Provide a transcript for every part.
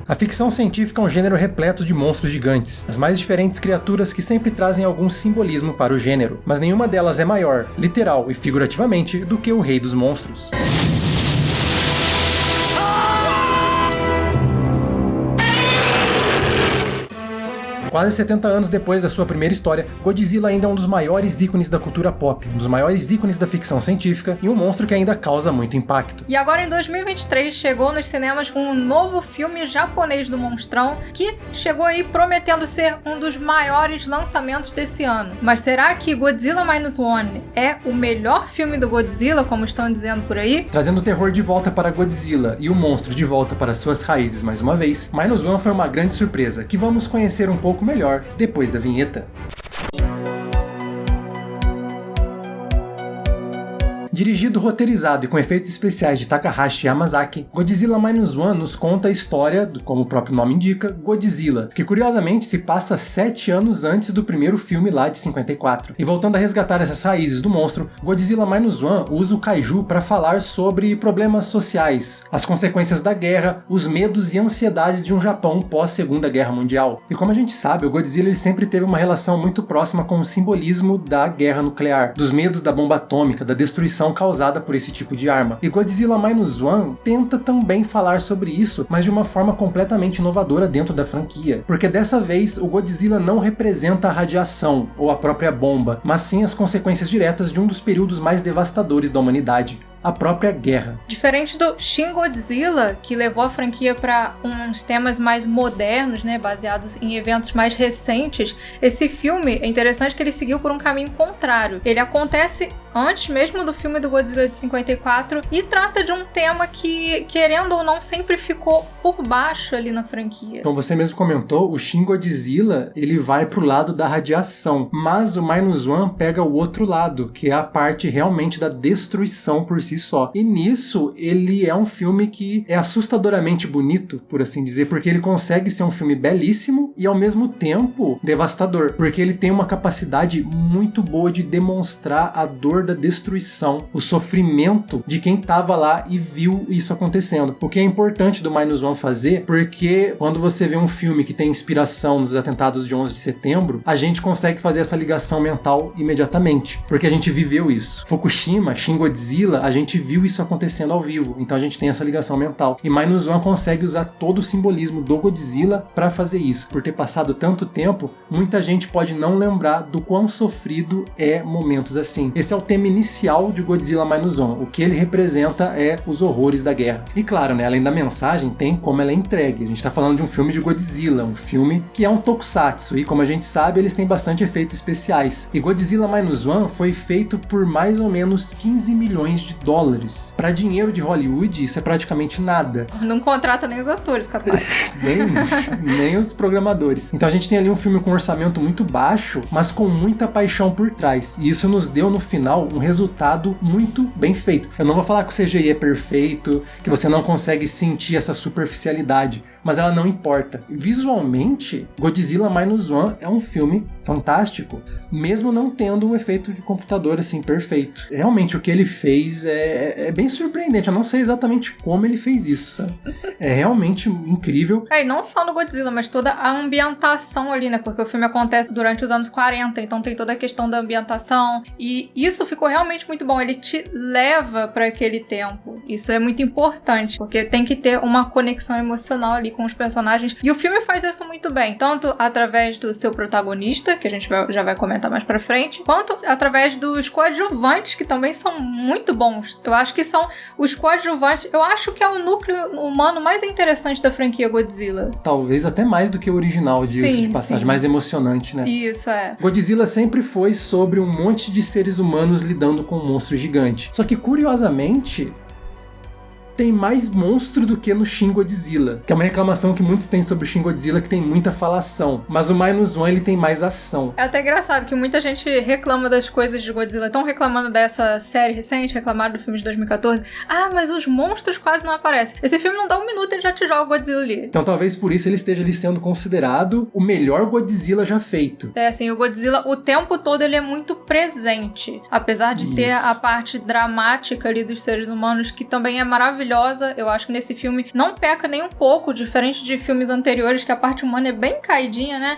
A ficção científica é um gênero repleto de monstros gigantes, as mais diferentes criaturas que sempre trazem algum simbolismo para o gênero, mas nenhuma delas é maior, literal e figurativamente, do que o Rei dos Monstros. Quase 70 anos depois da sua primeira história, Godzilla ainda é um dos maiores ícones da cultura pop, um dos maiores ícones da ficção científica e um monstro que ainda causa muito impacto. E agora em 2023 chegou nos cinemas um novo filme japonês do monstrão que chegou aí prometendo ser um dos maiores lançamentos desse ano. Mas será que Godzilla Minus One é o melhor filme do Godzilla, como estão dizendo por aí? Trazendo o terror de volta para Godzilla e o monstro de volta para suas raízes mais uma vez, Minus One foi uma grande surpresa que vamos conhecer um pouco melhor depois da vinheta. Dirigido, roteirizado e com efeitos especiais de Takahashi Yamazaki, Godzilla Minus One nos conta a história, como o próprio nome indica, Godzilla, que curiosamente se passa 7 anos antes do primeiro filme lá de 54. E voltando a resgatar essas raízes do monstro, Godzilla Minus One usa o kaiju para falar sobre problemas sociais, as consequências da guerra, os medos e ansiedades de um Japão pós-Segunda Guerra Mundial. E como a gente sabe, o Godzilla ele sempre teve uma relação muito próxima com o simbolismo da guerra nuclear, dos medos da bomba atômica, da destruição causada por esse tipo de arma. E Godzilla Minus One tenta também falar sobre isso, mas de uma forma completamente inovadora dentro da franquia. Porque dessa vez, o Godzilla não representa a radiação ou a própria bomba, mas sim as consequências diretas de um dos períodos mais devastadores da humanidade, a própria guerra. Diferente do Shin Godzilla, que levou a franquia para uns temas mais modernos, né, baseados em eventos mais recentes, esse filme é interessante que ele seguiu por um caminho contrário. Ele acontece antes mesmo do filme do Godzilla de 54 e trata de um tema que, querendo ou não, sempre ficou por baixo ali na franquia. Como você mesmo comentou, o Shin Godzilla, ele vai pro lado da radiação, mas o Minus One pega o outro lado, que é a parte realmente da destruição por si só. E nisso, ele é um filme que é assustadoramente bonito, por assim dizer, porque ele consegue ser um filme belíssimo e ao mesmo tempo devastador, porque ele tem uma capacidade muito boa de demonstrar a dor da destruição, o sofrimento de quem tava lá e viu isso acontecendo. O que é importante do Minus One fazer, porque quando você vê um filme que tem inspiração nos atentados de 11 de setembro, a gente consegue fazer essa ligação mental imediatamente, porque a gente viveu isso. Fukushima, Shin Godzilla, a gente viu isso acontecendo ao vivo, então a gente tem essa ligação mental. E Minus One consegue usar todo o simbolismo do Godzilla para fazer isso. Por ter passado tanto tempo, muita gente pode não lembrar do quão sofrido é momentos assim. Esse é o tema inicial de Godzilla Minus One. O que ele representa é os horrores da guerra. E claro, né, além da mensagem, tem como ela é entregue. A gente tá falando de um filme de Godzilla, um filme que é um tokusatsu, e como a gente sabe, eles têm bastante efeitos especiais. E Godzilla Minus One foi feito por mais ou menos 15 milhões de dólares. Para dinheiro de Hollywood, isso é praticamente nada. Não contrata nem os atores, capaz. nem os programadores. Então a gente tem ali um filme com um orçamento muito baixo, mas com muita paixão por trás. E isso nos deu, no final, um resultado muito bem feito. Eu não vou falar que o CGI é perfeito, que você não consegue sentir essa superficialidade, mas ela não importa. Visualmente, Godzilla Minus One é um filme fantástico, mesmo não tendo o efeito de computador assim perfeito. Realmente o que ele fez é bem surpreendente. Eu não sei exatamente como ele fez isso, sabe? É realmente incrível. E não só no Godzilla, mas toda a ambientação ali, né? Porque o filme acontece durante os anos 40, então tem toda a questão da ambientação, e isso ficou realmente muito bom. Ele te leva para aquele tempo. Isso é muito importante, porque tem que ter uma conexão emocional ali com os personagens, e o filme faz isso muito bem, tanto através do seu protagonista, que a gente já vai comentar mais pra frente, quanto através dos coadjuvantes, que também são muito bons. Eu acho que são os coadjuvantes, eu acho que é o núcleo humano mais interessante da franquia Godzilla. Talvez até mais do que o original, de passagem, mais emocionante, né? Isso, é. Godzilla sempre foi sobre um monte de seres humanos lidando com um monstro gigante. Só que, curiosamente, tem mais monstro do que no Shin Godzilla, que é uma reclamação que muitos têm sobre o Shin Godzilla, que tem muita falação, mas o Minus One ele tem mais ação. É até engraçado que muita gente reclama das coisas de Godzilla, estão reclamando dessa série recente, reclamaram do filme de 2014, mas os monstros quase não aparecem. Esse filme não dá um minuto e já te joga o Godzilla ali. Então talvez por isso ele esteja ali sendo considerado o melhor Godzilla já feito. É assim, o Godzilla o tempo todo ele é muito presente, apesar de ter a parte dramática ali dos seres humanos, que também é maravilhosa. maravilhosa. Eu acho que nesse filme não peca nem um pouco, diferente de filmes anteriores, que a parte humana é bem caidinha, né?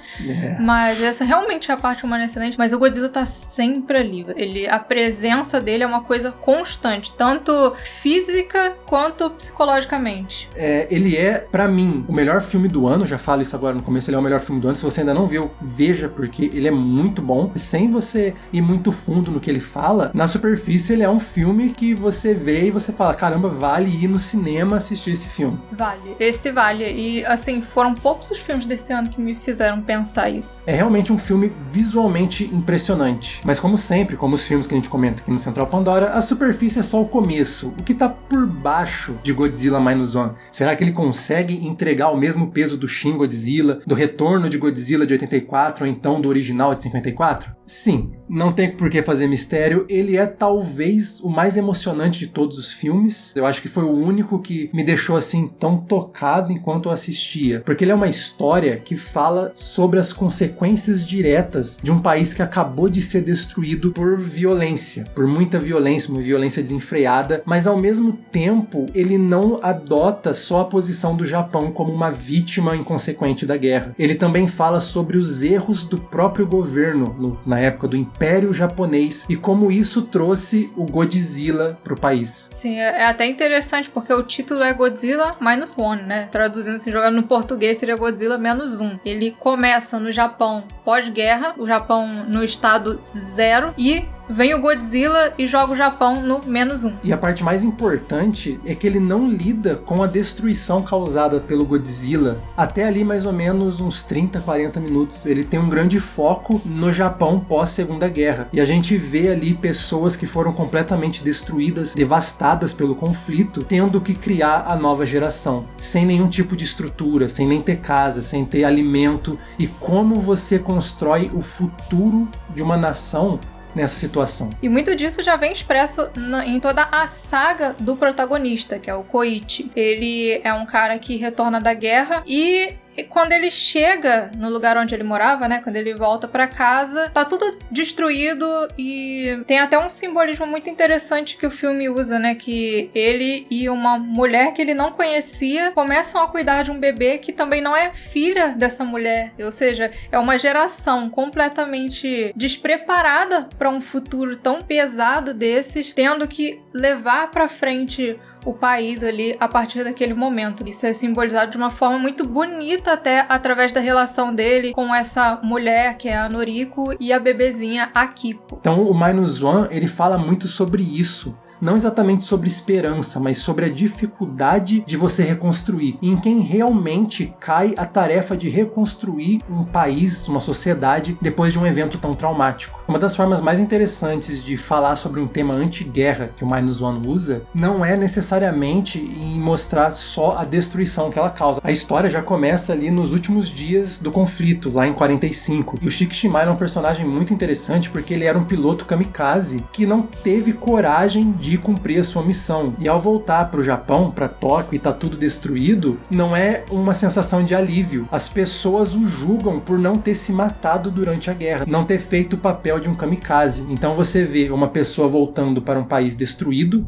Mas essa realmente é a parte humana excelente. Mas o Godzilla tá sempre ali. A presença dele é uma coisa constante, tanto física quanto psicologicamente. Ele é, pra mim, o melhor filme do ano. Já falo isso agora no começo, ele é o melhor filme do ano. Se você ainda não viu, veja, porque ele é muito bom. Sem você ir muito fundo no que ele fala, na superfície ele é um filme que você vê e você fala, caramba, vale ir no cinema assistir esse filme. Vale. Esse vale. E, assim, foram poucos os filmes desse ano que me fizeram pensar isso. É realmente um filme visualmente impressionante. Mas como sempre, como os filmes que a gente comenta aqui no Central Pandora, a superfície é só o começo. O que tá por baixo de Godzilla Minus One? Será que ele consegue entregar o mesmo peso do Shin Godzilla, do retorno de Godzilla de 84 ou então do original de 54? Sim, não tem por que fazer mistério. Ele é talvez o mais emocionante de todos os filmes. Eu acho que foi o único que me deixou assim tão tocado enquanto eu assistia. Porque ele é uma história que fala sobre as consequências diretas de um país que acabou de ser destruído por violência. Por muita violência, uma violência desenfreada. Mas ao mesmo tempo, ele não adota só a posição do Japão como uma vítima inconsequente da guerra. Ele também fala sobre os erros do próprio governo na época do Império Japonês e como isso trouxe o Godzilla pro país. Sim, é até interessante porque o título é Godzilla Minus One, né? Traduzindo assim, jogando no português seria Godzilla menos 1. Ele começa no Japão pós-guerra, o Japão no estado 0 e vem o Godzilla e joga o Japão no menos 1. E a parte mais importante é que ele não lida com a destruição causada pelo Godzilla até ali mais ou menos uns 30, 40 minutos. Ele tem um grande foco no Japão pós-Segunda Guerra. E a gente vê ali pessoas que foram completamente destruídas, devastadas pelo conflito, tendo que criar a nova geração. Sem nenhum tipo de estrutura, sem nem ter casa, sem ter alimento. E como você constrói o futuro de uma nação nessa situação. E muito disso já vem expresso em toda a saga do protagonista, que é o Koichi. Ele é um cara que retorna da guerra e quando ele chega no lugar onde ele morava, né, quando ele volta pra casa, tá tudo destruído e tem até um simbolismo muito interessante que o filme usa, né, que ele e uma mulher que ele não conhecia começam a cuidar de um bebê que também não é filha dessa mulher, ou seja, é uma geração completamente despreparada pra um futuro tão pesado desses, tendo que levar pra frente o país ali a partir daquele momento. Isso é simbolizado de uma forma muito bonita até através da relação dele com essa mulher que é a Noriko e a bebezinha Akiko. Então o Minus One, ele fala muito sobre isso. Não exatamente sobre esperança, mas sobre a dificuldade de você reconstruir. E em quem realmente cai a tarefa de reconstruir um país, uma sociedade, depois de um evento tão traumático. Uma das formas mais interessantes de falar sobre um tema anti-guerra que o Minus One usa, não é necessariamente em mostrar só a destruição que ela causa. A história já começa ali nos últimos dias do conflito, lá em 45. E o Shikishima é um personagem muito interessante porque ele era um piloto kamikaze que não teve coragem de cumprir a sua missão. E ao voltar para o Japão, para Tóquio, e tá tudo destruído, não é uma sensação de alívio. As pessoas o julgam por não ter se matado durante a guerra, não ter feito o papel de um kamikaze. Então você vê uma pessoa voltando para um país destruído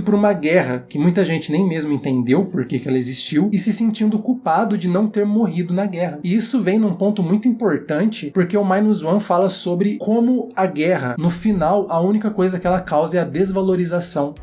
por uma guerra que muita gente nem mesmo entendeu por que ela existiu, e se sentindo culpado de não ter morrido na guerra. E isso vem num ponto muito importante, porque o Minus One fala sobre como a guerra, no final, a única coisa que ela causa é a desvalorização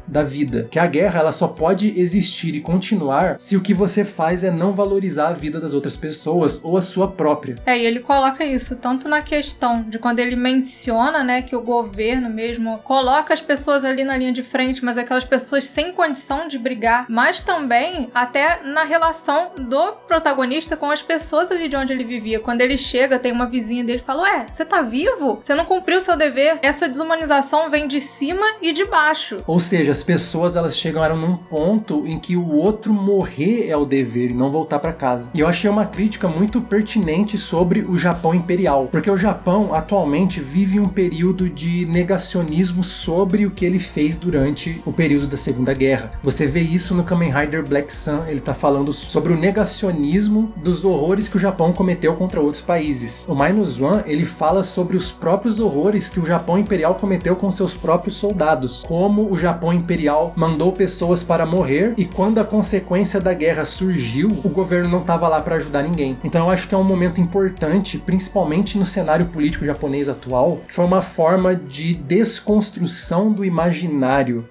da vida. Que a guerra, ela só pode existir e continuar se o que você faz é não valorizar a vida das outras pessoas ou a sua própria. E ele coloca isso tanto na questão de quando ele menciona, né, que o governo mesmo coloca as pessoas ali na linha de frente, mas aquelas pessoas sem condição de brigar, mas também até na relação do protagonista com as pessoas ali de onde ele vivia. Quando ele chega, tem uma vizinha dele e fala, ué, você tá vivo? Você não cumpriu seu dever? Essa desumanização vem de cima e de baixo. Ou seja, as pessoas, elas chegaram num ponto em que o outro morrer é o dever e não voltar para casa. E eu achei uma crítica muito pertinente sobre o Japão imperial, porque o Japão atualmente vive um período de negacionismo sobre o que ele fez durante o período da Segunda Guerra. Você vê isso no Kamen Rider Black Sun, ele tá falando sobre o negacionismo dos horrores que o Japão cometeu contra outros países. O Minus One, ele fala sobre os próprios horrores que o Japão imperial cometeu com seus próprios soldados, como o o Japão Imperial mandou pessoas para morrer, e quando a consequência da guerra surgiu, o governo não estava lá para ajudar ninguém. Então eu acho que é um momento importante, principalmente no cenário político japonês atual, que foi uma forma de desconstrução do imaginário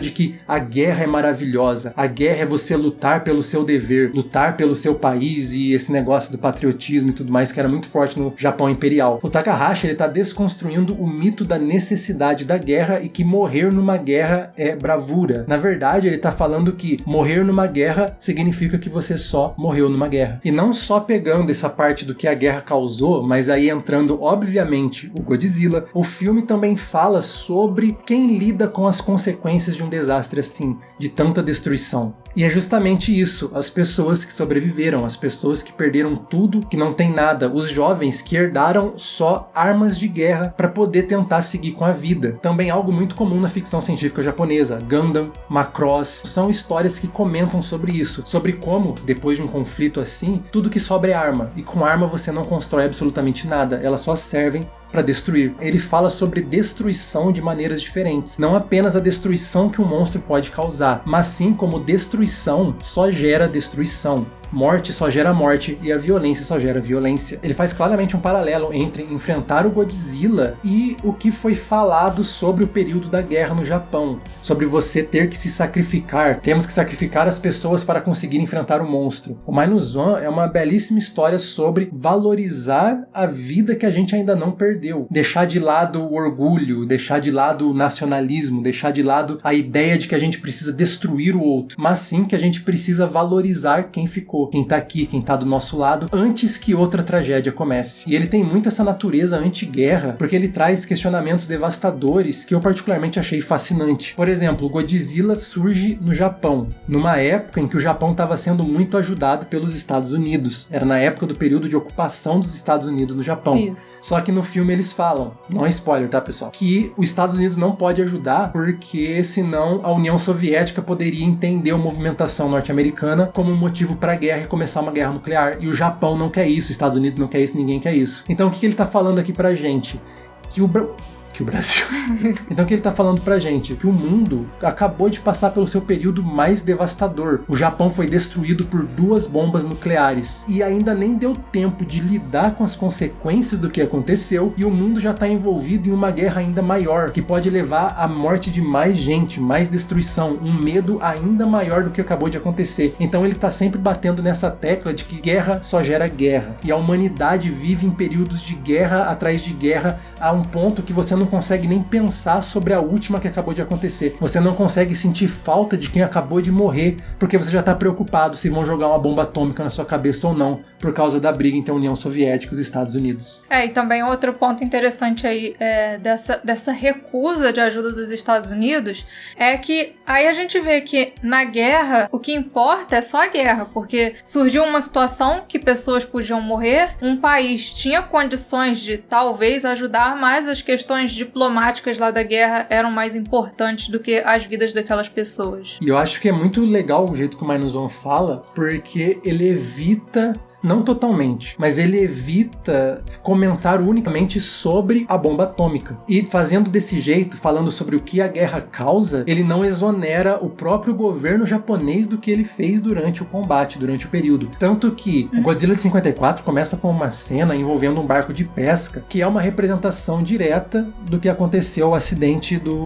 de que a guerra é maravilhosa, a guerra é você lutar pelo seu dever, lutar pelo seu país, e esse negócio do patriotismo e tudo mais que era muito forte no Japão Imperial. O Takahashi, ele tá desconstruindo o mito da necessidade da guerra e que morrer numa guerra é bravura. Na verdade, ele tá falando que morrer numa guerra significa que você só morreu numa guerra. E não só pegando essa parte do que a guerra causou, mas aí entrando, obviamente, o Godzilla, o filme também fala sobre quem lida com as consequências de um desastre assim, de tanta destruição. E é justamente isso, as pessoas que sobreviveram, as pessoas que perderam tudo, que não tem nada, os jovens que herdaram só armas de guerra para poder tentar seguir com a vida. Também algo muito comum na ficção científica japonesa, Gundam, Macross, são histórias que comentam sobre isso, sobre como, depois de um conflito assim, tudo que sobra é arma, e com arma você não constrói absolutamente nada, elas só servem para destruir. Ele fala sobre destruição de maneiras diferentes. Não apenas a destruição que um monstro pode causar, mas sim como destruição só gera destruição. Morte só gera morte e a violência só gera violência. Ele faz claramente um paralelo entre enfrentar o Godzilla e o que foi falado sobre o período da guerra no Japão. Sobre você ter que se sacrificar. Temos que sacrificar as pessoas para conseguir enfrentar o monstro. O Minus One é uma belíssima história sobre valorizar a vida que a gente ainda não perdeu. Deixar de lado o orgulho, deixar de lado o nacionalismo, deixar de lado a ideia de que a gente precisa destruir o outro, mas sim que a gente precisa valorizar quem ficou, quem tá aqui, quem tá do nosso lado, antes que outra tragédia comece. E ele tem muito essa natureza anti-guerra, porque ele traz questionamentos devastadores que eu particularmente achei fascinante. Por exemplo, o Godzilla surge no Japão, numa época em que o Japão estava sendo muito ajudado pelos Estados Unidos. Era na época do período de ocupação dos Estados Unidos no Japão. Isso. Só que no filme eles falam, não é spoiler, tá, pessoal? Que os Estados Unidos não pode ajudar porque senão a União Soviética poderia entender a movimentação norte-americana como um motivo para guerra e começar uma guerra nuclear. E o Japão não quer isso, os Estados Unidos não quer isso, ninguém quer isso. Então o que ele tá falando aqui pra gente? Que o Brasil. Então o que ele tá falando pra gente? Que o mundo acabou de passar pelo seu período mais devastador. O Japão foi destruído por 2 bombas nucleares e ainda nem deu tempo de lidar com as consequências do que aconteceu, e o mundo já tá envolvido em uma guerra ainda maior, que pode levar à morte de mais gente, mais destruição, um medo ainda maior do que acabou de acontecer. Então ele tá sempre batendo nessa tecla de que guerra só gera guerra, e a humanidade vive em períodos de guerra atrás de guerra, a um ponto que você não consegue nem pensar sobre a última que acabou de acontecer. Você não consegue sentir falta de quem acabou de morrer, porque você já está preocupado se vão jogar uma bomba atômica na sua cabeça ou não, por causa da briga entre a União Soviética e os Estados Unidos. E também outro ponto interessante aí dessa recusa de ajuda dos Estados Unidos é que aí a gente vê que na guerra o que importa é só a guerra, porque surgiu uma situação que pessoas podiam morrer, um país tinha condições de talvez ajudar, mas as questões diplomáticas lá da guerra eram mais importantes do que as vidas daquelas pessoas. E eu acho que é muito legal o jeito que o Minus One fala, porque ele evita... Não totalmente, mas ele evita comentar unicamente sobre a bomba atômica. E fazendo desse jeito, falando sobre o que a guerra causa, ele não exonera o próprio governo japonês do que ele fez durante o combate, durante o período. Tanto que o Godzilla de 54 começa com uma cena envolvendo um barco de pesca, que é uma representação direta do que aconteceu, o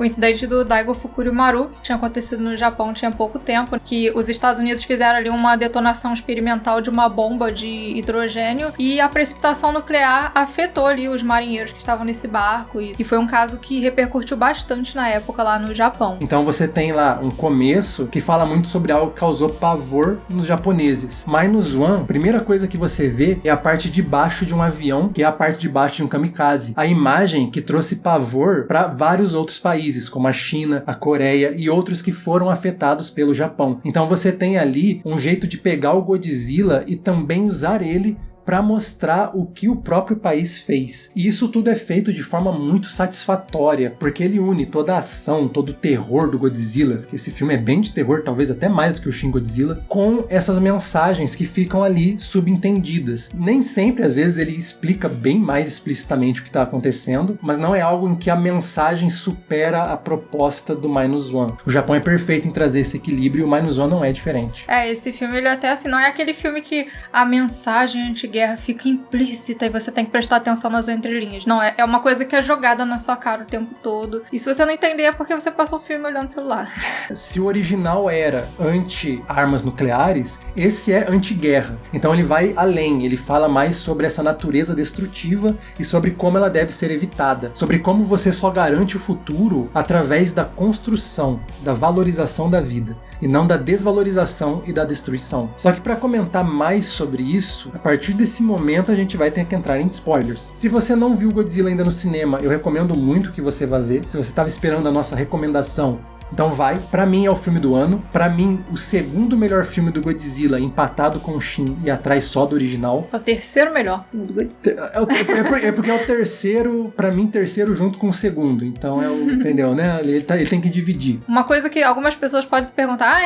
incidente do Daigo Fukurimaru, que tinha acontecido no Japão tinha pouco tempo, que os Estados Unidos fizeram ali uma detonação experimental de uma bomba de hidrogênio e a precipitação nuclear afetou ali os marinheiros que estavam nesse barco e foi um caso que repercutiu bastante na época lá no Japão. Então você tem lá um começo que fala muito sobre algo que causou pavor nos japoneses. Minus One, a primeira coisa que você vê é a parte de baixo de um avião, que é a parte de baixo de um kamikaze. A imagem que trouxe pavor para vários outros países, como a China, a Coreia e outros que foram afetados pelo Japão. Então você tem ali um jeito de pegar o Godzilla e também usar ele para mostrar o que o próprio país fez. E isso tudo é feito de forma muito satisfatória, porque ele une toda a ação, todo o terror do Godzilla, que esse filme é bem de terror, talvez até mais do que o Shin Godzilla, com essas mensagens que ficam ali subentendidas. Nem sempre, às vezes, ele explica bem mais explicitamente o que está acontecendo, mas não é algo em que a mensagem supera a proposta do Minus One. O Japão é perfeito em trazer esse equilíbrio e o Minus One não é diferente. Esse filme, ele até assim, não é aquele filme que a mensagem anti-guerra fica implícita e você tem que prestar atenção nas entrelinhas. Não, é uma coisa que é jogada na sua cara o tempo todo. E se você não entender é porque você passou o filme olhando o celular. Se o original era anti-armas nucleares, esse é anti-guerra. Então ele vai além, ele fala mais sobre essa natureza destrutiva e sobre como ela deve ser evitada, sobre como você só garante o futuro através da construção, da valorização da vida, e não da desvalorização e da destruição. Só que para comentar mais sobre isso, a partir desse momento a gente vai ter que entrar em spoilers. Se você não viu Godzilla ainda no cinema, eu recomendo muito que você vá ver. Se você estava esperando a nossa recomendação, então vai. Pra mim é o filme do ano. Pra mim, o segundo melhor filme do Godzilla, empatado com o Shin e atrás só do original. É o terceiro melhor filme do Godzilla. É porque é o terceiro, pra mim, terceiro junto com o segundo. Então é o, entendeu, né? Ele tem que dividir. Uma coisa que algumas pessoas podem se perguntar,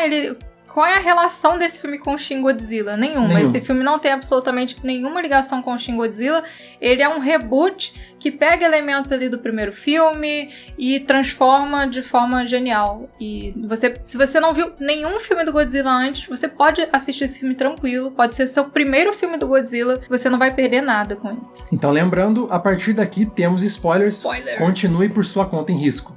qual é a relação desse filme com o Shin Godzilla? Nenhuma. Esse filme não tem absolutamente nenhuma ligação com o Shin Godzilla. Ele é um reboot que pega elementos ali do primeiro filme e transforma de forma genial. E se você não viu nenhum filme do Godzilla antes, você pode assistir esse filme tranquilo. Pode ser o seu primeiro filme do Godzilla. Você não vai perder nada com isso. Então, lembrando, a partir daqui temos spoilers. Continue por sua conta em risco.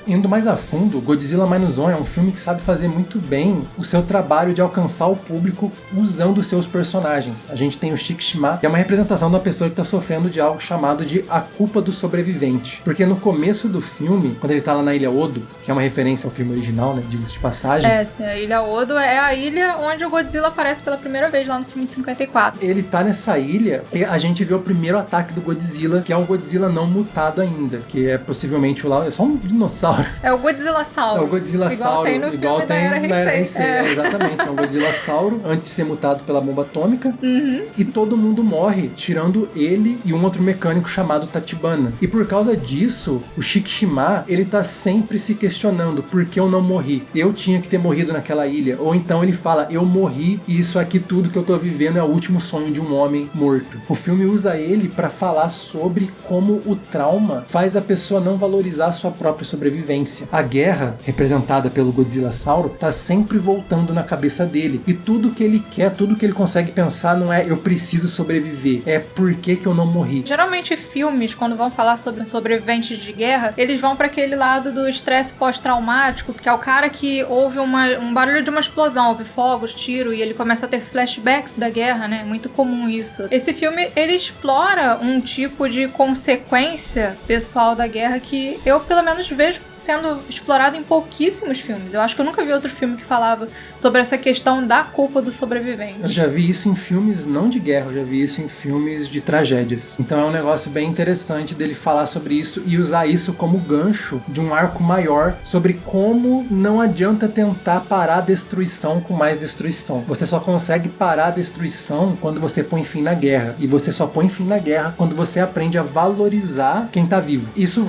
Indo mais a fundo, Godzilla Minus One é um filme que sabe fazer muito bem o seu trabalho de alcançar o público usando os seus personagens. A gente tem o Shikishima, que é uma representação de uma pessoa que está sofrendo de algo chamado de a culpa do sobrevivente. Porque no começo do filme, quando ele tá lá na Ilha Odo, que é uma referência ao filme original, né, diga-se de passagem. Sim, a Ilha Odo é a ilha onde o Godzilla aparece pela primeira vez lá no filme de 54. Ele tá nessa ilha e a gente vê o primeiro ataque do Godzilla, que é um Godzilla não mutado ainda, que é possivelmente é só um dinossauro. É o Godzilla-sauro. É o Godzilla-sauro. Igual tem na RC. Exatamente. É um Godzilla-sauro antes de ser mutado pela bomba atômica. Uhum. E todo mundo morre, tirando ele e um outro mecânico chamado Tachibana. E por causa disso, o Shikishima, ele tá sempre se questionando por que eu não morri. Eu tinha que ter morrido naquela ilha. Ou então ele fala, eu morri e isso aqui tudo que eu tô vivendo é o último sonho de um homem morto. O filme usa ele pra falar sobre como o trauma faz a pessoa não valorizar a sua própria sobrevivência. A guerra, representada pelo Godzilla-sauro, tá sempre voltando na cabeça dele. E tudo que ele quer, tudo que ele consegue pensar não é eu preciso sobreviver, é por que eu não morri. Geralmente filmes, quando vão falar sobre sobreviventes de guerra, eles vão para aquele lado do estresse pós-traumático, que é o cara que ouve um barulho de uma explosão, ouve fogos, tiro, e ele começa a ter flashbacks da guerra, né? Muito comum isso. Esse filme, ele explora um tipo de consequência pessoal da guerra que eu, pelo menos, vejo sendo explorado em pouquíssimos filmes. Eu acho que eu nunca vi outro filme que falava sobre essa questão da culpa do sobrevivente. Eu já vi isso em filmes não de guerra, eu já vi isso em filmes de tragédias. Então é um negócio bem interessante dele falar sobre isso e usar isso como gancho de um arco maior sobre como não adianta tentar parar a destruição com mais destruição. Você só consegue parar a destruição quando você põe fim na guerra. E você só põe fim na guerra quando você aprende a valorizar quem tá vivo. Isso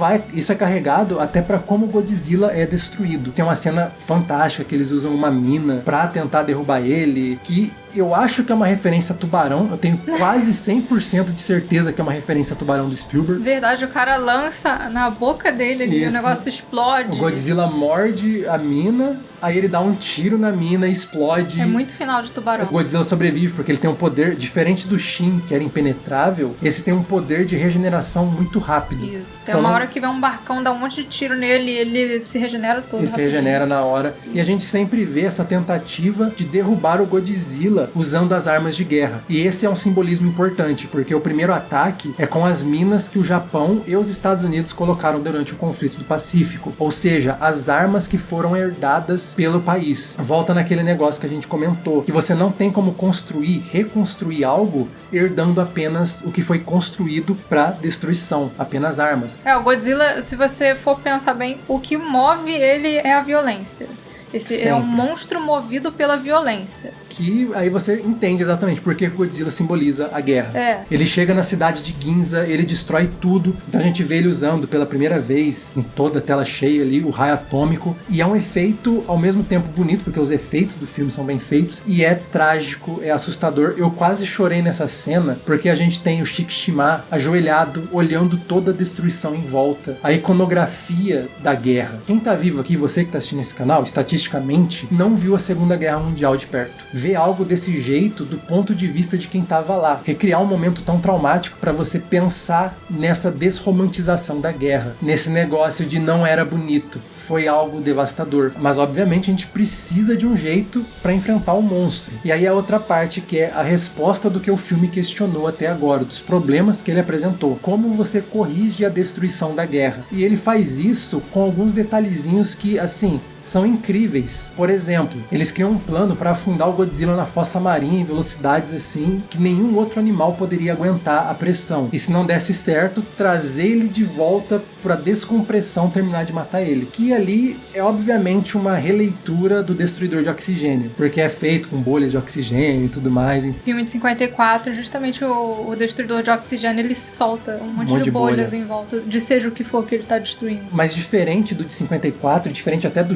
é carregado até pra como o Godzilla é destruído. Tem uma cena fantástica que eles usam uma mina pra tentar derrubar ele, que eu acho que é uma referência a Tubarão. Eu tenho quase 100% de certeza que é uma referência a Tubarão do Spielberg. Verdade, o cara lança na boca dele ali, o negócio explode. O Godzilla morde a mina, aí ele dá um tiro na mina e explode. É muito final de Tubarão. O Godzilla sobrevive porque ele tem um poder, diferente do Shin, que era impenetrável, esse tem um poder de regeneração muito rápido. Isso, tem uma hora que vem um barcão, dá um monte de tiro nele e ele se regenera todo. Ele se regenera na hora. E a gente sempre vê essa tentativa de derrubar o Godzilla Godzilla usando as armas de guerra. E esse é um simbolismo importante, porque o primeiro ataque é com as minas que o Japão e os Estados Unidos colocaram durante o conflito do Pacífico, ou seja, as armas que foram herdadas pelo país. Volta naquele negócio que a gente comentou, que você não tem como construir, reconstruir algo herdando apenas o que foi construído para destruição, apenas armas. O Godzilla, se você for pensar bem, o que move ele é a violência. Esse Sempre. É um monstro movido pela violência. Que aí você entende exatamente por que Godzilla simboliza a guerra. Ele chega na cidade de Ginza, ele destrói tudo. Então a gente vê ele usando pela primeira vez, em toda a tela cheia ali, o raio atômico. E é um efeito ao mesmo tempo bonito, porque os efeitos do filme são bem feitos. E é trágico, é assustador. Eu quase chorei nessa cena, porque a gente tem o Shikishima ajoelhado, olhando toda a destruição em volta. A iconografia da guerra. Quem tá vivo aqui, você que tá assistindo esse canal, estatisticamente, não viu a Segunda Guerra Mundial de perto. Ver algo desse jeito do ponto de vista de quem estava lá. Recriar um momento tão traumático para você pensar nessa desromantização da guerra. Nesse negócio de não era bonito. Foi algo devastador. Mas, obviamente, a gente precisa de um jeito para enfrentar o monstro. E aí a outra parte, que é a resposta do que o filme questionou até agora, dos problemas que ele apresentou. Como você corrige a destruição da guerra. E ele faz isso com alguns detalhezinhos que, assim, são incríveis. Por exemplo, eles criam um plano para afundar o Godzilla na fossa marinha em velocidades assim que nenhum outro animal poderia aguentar a pressão. E se não desse certo, trazer ele de volta para a descompressão terminar de matar ele. Que ali é obviamente uma releitura do Destruidor de Oxigênio, porque é feito com bolhas de oxigênio e tudo mais. No filme de 54, justamente o Destruidor de Oxigênio, ele solta um monte de bolhas em volta de seja o que for que ele tá destruindo. Mas diferente do de 54, diferente até do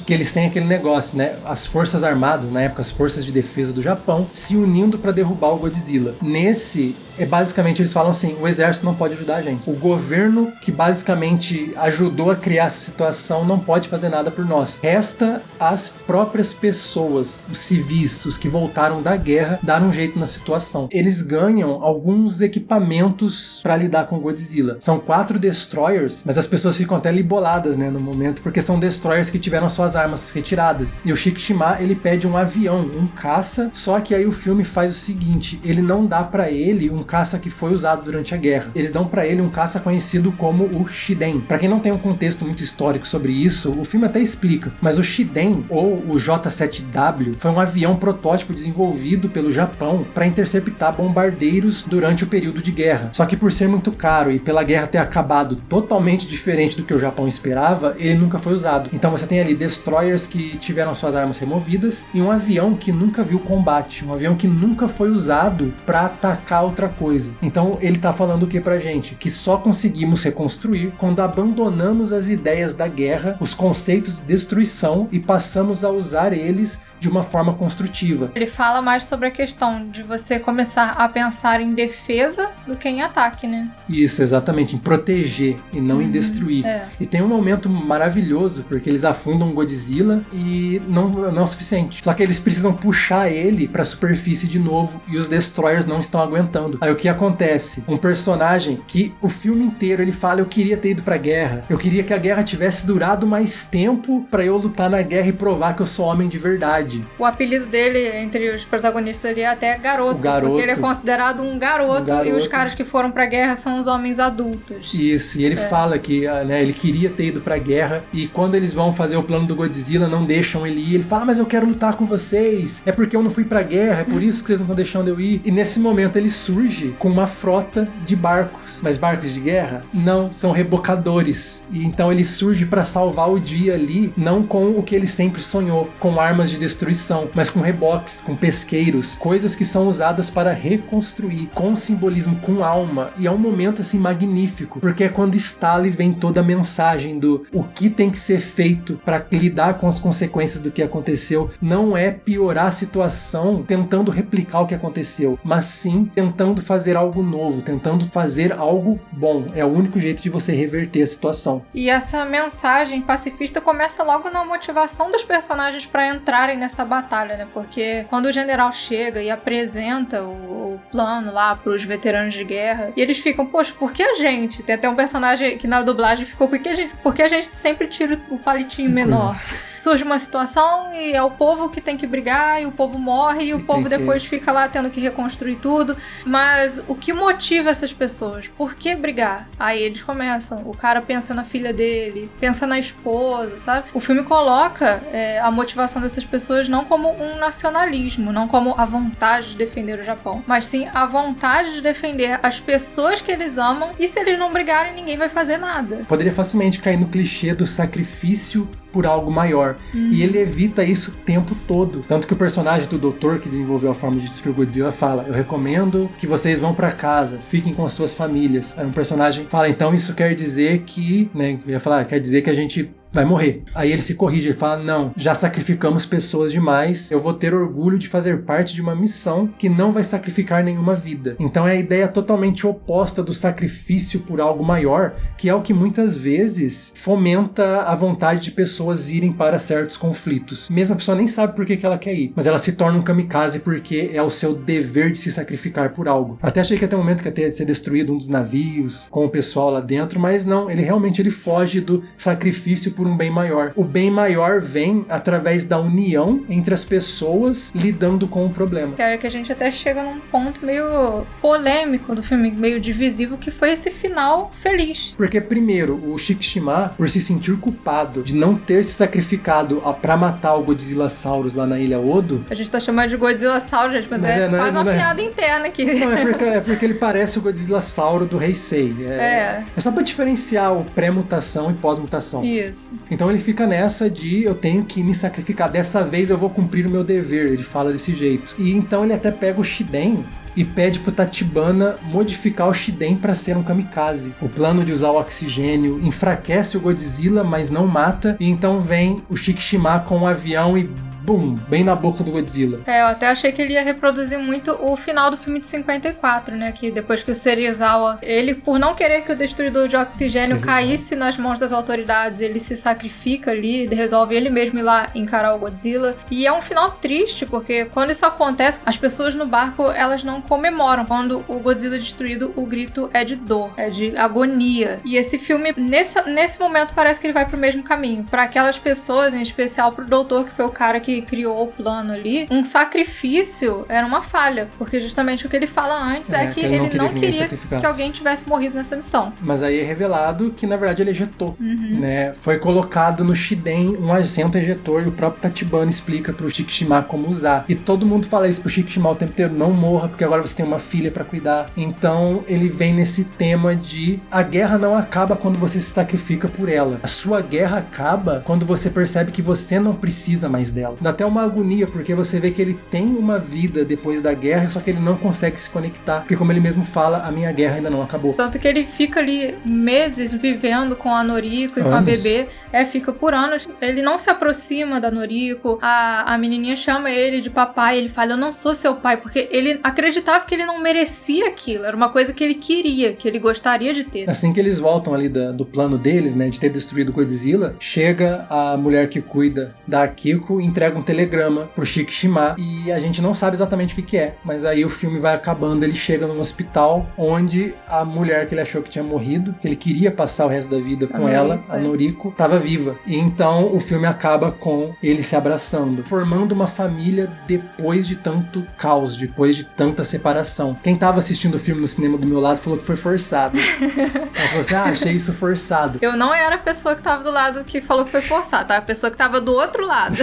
que eles têm aquele negócio, né? As forças armadas, na época, as forças de defesa do Japão, se unindo para derrubar o Godzilla. Nesse, basicamente, eles falam assim, o exército não pode ajudar a gente. O governo, que basicamente ajudou a criar essa situação, não pode fazer nada por nós. Resta as próprias pessoas, os civis, os que voltaram da guerra, dar um jeito na situação. Eles ganham alguns equipamentos para lidar com o Godzilla. São 4 destroyers, mas as pessoas ficam até liboladas, né, no momento, porque são destroyers que tiveram suas armas retiradas. E o Shikishima, ele pede um avião, um caça, só que aí o filme faz o seguinte, ele não dá pra ele um caça que foi usado durante a guerra. Eles dão pra ele um caça conhecido como o Shiden. Pra quem não tem um contexto muito histórico sobre isso, o filme até explica, mas o Shiden, ou o J-7W, foi um avião protótipo desenvolvido pelo Japão para interceptar bombardeiros durante o período de guerra. Só que por ser muito caro e pela guerra ter acabado totalmente diferente do que o Japão esperava, ele nunca foi usado. Então você tem ali destroyers que tiveram suas armas removidas e um avião que nunca viu combate, um avião que nunca foi usado para atacar outra coisa. Então ele tá falando o que pra gente? Que só conseguimos reconstruir quando abandonamos as ideias da guerra, os conceitos de destruição e passamos a usar eles de uma forma construtiva. Ele fala mais sobre a questão de você começar a pensar em defesa do que em ataque, né? Isso, exatamente, em proteger e não em destruir. E tem um momento maravilhoso, porque eles afundam o Godzilla e não é o suficiente. Só que eles precisam puxar ele pra superfície de novo e os destroyers não estão aguentando. Aí o que acontece? Um personagem que o filme inteiro ele fala, eu queria ter ido pra guerra, eu queria que a guerra tivesse durado mais tempo pra eu lutar na guerra e provar que eu sou homem de verdade. O apelido dele, entre os protagonistas, ele é até garoto, porque ele é considerado um garoto e os caras que foram pra guerra são os homens adultos. Isso, e ele fala que né, ele queria ter ido pra guerra e quando eles vão fazer o plano do Godzilla, não deixam ele ir. Ele fala, mas eu quero lutar com vocês, é porque eu não fui pra guerra, é por isso que vocês não estão deixando eu ir. E nesse momento ele surge com uma frota de barcos. Mas barcos de guerra? Não, são rebocadores. E então ele surge pra salvar o dia ali, não com o que ele sempre sonhou, com armas de destruição, mas com reboques, com pesqueiros, coisas que são usadas para reconstruir, com simbolismo, com alma, e é um momento assim magnífico, porque é quando estala e vem toda a mensagem do o que tem que ser feito para lidar com as consequências do que aconteceu. Não é piorar a situação tentando replicar o que aconteceu, mas sim tentando fazer algo novo, tentando fazer algo bom. É o único jeito de você reverter a situação. E essa mensagem pacifista começa logo na motivação dos personagens para entrarem nessa batalha, né? Porque quando o general chega e apresenta o plano lá pros veteranos de guerra, e eles ficam, poxa, por que a gente? Tem até um personagem que na dublagem ficou, por que a gente sempre tira o palitinho menor? surge uma situação e é o povo que tem que brigar e o povo morre e o povo depois fica lá tendo que reconstruir tudo. Mas o que motiva essas pessoas? Por que brigar? Aí eles começam. O cara pensa na filha dele, pensa na esposa, sabe? O filme coloca a motivação dessas pessoas não como um nacionalismo, não como a vontade de defender o Japão, mas sim a vontade de defender as pessoas que eles amam, e se eles não brigarem, ninguém vai fazer nada. Poderia facilmente cair no clichê do sacrifício por algo maior. E ele evita isso o tempo todo. Tanto que o personagem do doutor que desenvolveu a forma de destruir o Godzilla fala: eu recomendo que vocês vão pra casa, fiquem com as suas famílias. Aí um personagem fala: então isso quer dizer que, né, eu ia falar, quer dizer que a gente vai morrer. Aí ele se corrige, ele fala: não, já sacrificamos pessoas demais, eu vou ter orgulho de fazer parte de uma missão que não vai sacrificar nenhuma vida. Então é a ideia totalmente oposta do sacrifício por algo maior, que é o que muitas vezes fomenta a vontade de pessoas irem para certos conflitos. Mesmo a pessoa nem sabe por que ela quer ir, mas ela se torna um kamikaze porque é o seu dever de se sacrificar por algo. Até achei que até o momento que ia ser destruído um dos navios com o pessoal lá dentro, mas não, ele realmente foge do sacrifício por um bem maior. O bem maior vem através da união entre as pessoas lidando com o problema. É que a gente até chega num ponto meio polêmico do filme, meio divisivo, que foi esse final feliz. Porque primeiro, o Shikishima, por se sentir culpado de não ter se sacrificado pra matar o Godzillasaurus lá na Ilha Odo... A gente tá chamando de Godzillasaurus, gente, mas é quase uma piada interna aqui. Não, é porque ele parece o Godzillasauro do Heisei. É só pra diferenciar o pré-mutação e pós-mutação. Isso. Então ele fica nessa de: eu tenho que me sacrificar, dessa vez eu vou cumprir o meu dever. Ele fala desse jeito. E então ele até pega o Shiden e pede pro Tachibana modificar o Shiden para ser um kamikaze. O plano de usar o oxigênio enfraquece o Godzilla, mas não mata. E então vem o Shikishima com um avião e bum, bem na boca do Godzilla. Eu até achei que ele ia reproduzir muito o final do filme de 54, né? Que depois que o Serizawa, ele, por não querer que o destruidor de oxigênio caísse nas mãos das autoridades, ele se sacrifica ali, resolve ele mesmo ir lá encarar o Godzilla. E é um final triste, porque quando isso acontece, as pessoas no barco, elas não comemoram. Quando o Godzilla é destruído, o grito é de dor, é de agonia. E esse filme, nesse momento, parece que ele vai pro mesmo caminho. Para aquelas pessoas, em especial pro doutor, que foi o cara que criou o plano ali, um sacrifício era uma falha, porque justamente o que ele fala antes é que ele não queria que alguém tivesse morrido nessa missão. Mas aí é revelado que na verdade ele ejetou, né? Foi colocado no Shiden um assento ejetor e o próprio Tachibana explica pro Shikishima como usar. E todo mundo fala isso pro Shikishima o tempo inteiro: não morra, porque agora você tem uma filha pra cuidar. Então ele vem nesse tema de: a guerra não acaba quando você se sacrifica por ela. A sua guerra acaba quando você percebe que você não precisa mais dela. Dá até uma agonia, porque você vê que ele tem uma vida depois da guerra, só que ele não consegue se conectar, porque como ele mesmo fala, a minha guerra ainda não acabou. Tanto que ele fica ali meses vivendo com a Noriko e com a bebê, fica por anos, ele não se aproxima da Noriko, a menininha chama ele de papai, ele fala: eu não sou seu pai, porque ele acreditava que ele não merecia aquilo, era uma coisa que ele queria, que ele gostaria de ter. Assim que eles voltam ali do plano deles, né, de ter destruído o Godzilla, chega a mulher que cuida da Akiko e entrega um telegrama pro Shikishima, e a gente não sabe exatamente o que é, mas aí o filme vai acabando, ele chega num hospital onde a mulher que ele achou que tinha morrido, que ele queria passar o resto da vida com ela, a Noriko, estava viva. E então o filme acaba com ele se abraçando, formando uma família depois de tanto caos, depois de tanta separação. Quem tava assistindo o filme no cinema do meu lado falou que foi forçado. Ela falou assim: achei isso forçado. Eu não era a pessoa que tava do lado que falou que foi forçado, tá? A pessoa que tava do outro lado.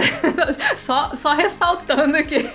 Só ressaltando aqui.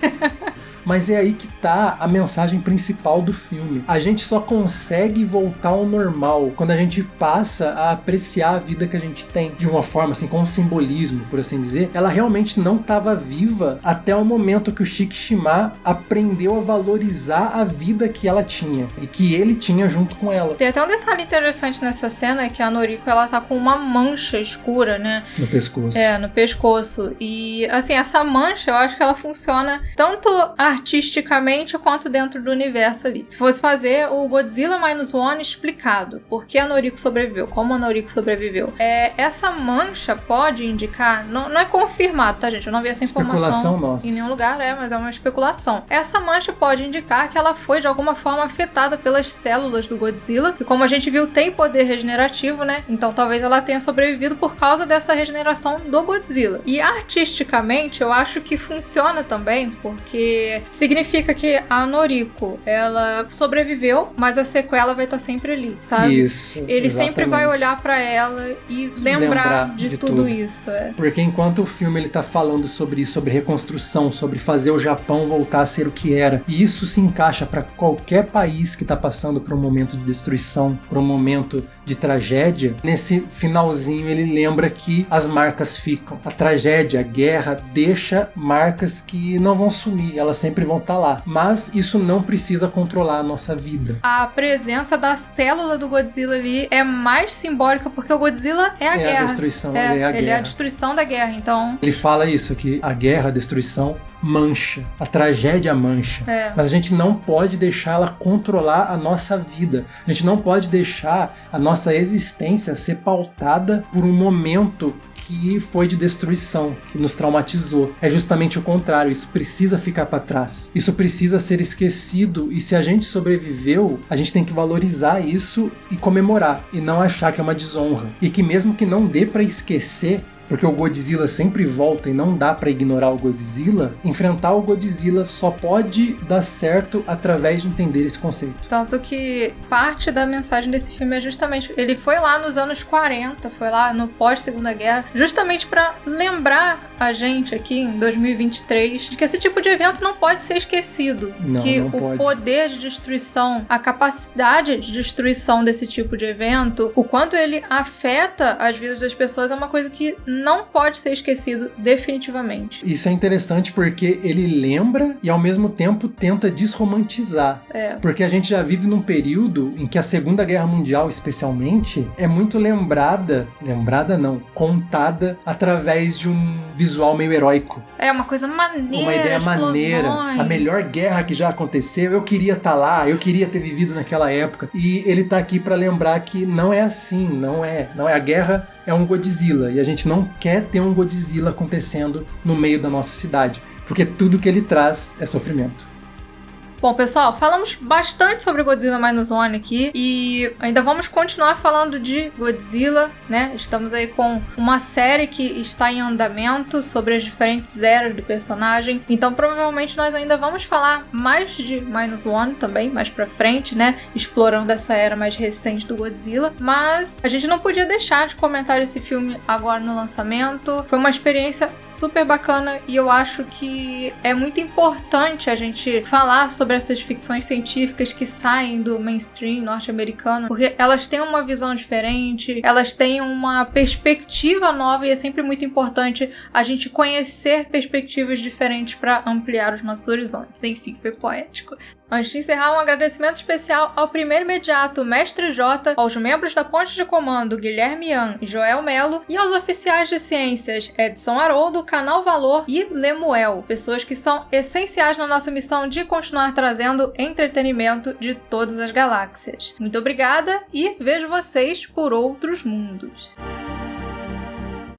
Mas é aí que tá a mensagem principal do filme. A gente só consegue voltar ao normal quando a gente passa a apreciar a vida que a gente tem. De uma forma, assim, com um simbolismo, por assim dizer. Ela realmente não estava viva até o momento que o Shikishima aprendeu a valorizar a vida que ela tinha. E que ele tinha junto com ela. Tem até um detalhe interessante nessa cena, é que a Noriko, ela tá com uma mancha escura, né? No pescoço. No pescoço. E, assim, essa mancha, eu acho que ela funciona tanto a artisticamente quanto dentro do universo ali. Se fosse fazer o Godzilla Minus One explicado, por que a Noriko sobreviveu, como a Noriko sobreviveu, essa mancha pode indicar, não é confirmado, tá, gente? Eu não vi essa informação nossa. Em nenhum lugar, mas é uma especulação. Essa mancha pode indicar que ela foi de alguma forma afetada pelas células do Godzilla, que, como a gente viu, tem poder regenerativo, né? Então talvez ela tenha sobrevivido por causa dessa regeneração do Godzilla. E artisticamente, eu acho que funciona também, porque significa que a Noriko, ela sobreviveu, mas a sequela vai estar sempre ali, sabe? Isso, Ele exatamente. sempre vai olhar pra ela e lembrar de tudo isso. Porque enquanto o filme ele tá falando sobre isso, sobre reconstrução, sobre fazer o Japão voltar a ser o que era, e isso se encaixa para qualquer país que tá passando por um momento de destruição, por um momento de tragédia, nesse finalzinho ele lembra que as marcas ficam. A tragédia, a guerra, deixa marcas que não vão sumir, elas sempre vão estar lá. Mas isso não precisa controlar a nossa vida. A presença da célula do Godzilla ali é mais simbólica, porque o Godzilla é a guerra. É a destruição, ele é a guerra. Ele é a destruição da guerra, então... Ele fala isso, que a guerra, a destruição mancha, a tragédia mancha. Mas a gente não pode deixar ela controlar a nossa vida. A gente não pode deixar a nossa existência ser pautada por um momento que foi de destruição, que nos traumatizou. É justamente o contrário, isso precisa ficar para trás. Isso precisa ser esquecido, e se a gente sobreviveu, a gente tem que valorizar isso e comemorar, e não achar que é uma desonra. E que mesmo que não dê para esquecer, porque o Godzilla sempre volta e não dá pra ignorar o Godzilla, enfrentar o Godzilla só pode dar certo através de entender esse conceito. Tanto que parte da mensagem desse filme é justamente, ele foi lá nos anos 40, foi lá no pós-Segunda Guerra, justamente pra lembrar a gente aqui em 2023 de que esse tipo de evento não pode ser esquecido. Que não o pode. Poder de destruição, a capacidade de destruição desse tipo de evento, o quanto ele afeta as vidas das pessoas é uma coisa que não pode ser esquecido definitivamente. Isso é interessante porque ele lembra e ao mesmo tempo tenta desromantizar. Porque a gente já vive num período em que a Segunda Guerra Mundial, especialmente, é muito contada através de um visual meio heróico. É uma coisa maneira, uma ideia maneira, a melhor guerra que já aconteceu, eu queria estar lá, eu queria ter vivido naquela época. E ele tá aqui pra lembrar que não é assim, não é a guerra. É um Godzilla, e a gente não quer ter um Godzilla acontecendo no meio da nossa cidade, porque tudo que ele traz é sofrimento. Bom, pessoal, falamos bastante sobre Godzilla Minus One aqui e ainda vamos continuar falando de Godzilla, né? Estamos aí com uma série que está em andamento sobre as diferentes eras do personagem, então provavelmente nós ainda vamos falar mais de Minus One também, mais pra frente, né? Explorando essa era mais recente do Godzilla, mas a gente não podia deixar de comentar esse filme agora no lançamento. Foi uma experiência super bacana e eu acho que é muito importante a gente falar sobre essas ficções científicas que saem do mainstream norte-americano, porque elas têm uma visão diferente, elas têm uma perspectiva nova e é sempre muito importante a gente conhecer perspectivas diferentes para ampliar os nossos horizontes. Enfim, foi poético. Antes de encerrar, um agradecimento especial ao primeiro imediato Mestre J, aos membros da Ponte de Comando Guilherme Ian e Joel Melo e aos oficiais de ciências Edson Haroldo, Canal Valor e Lemuel, pessoas que são essenciais na nossa missão de continuar trazendo entretenimento de todas as galáxias. Muito obrigada e vejo vocês por outros mundos.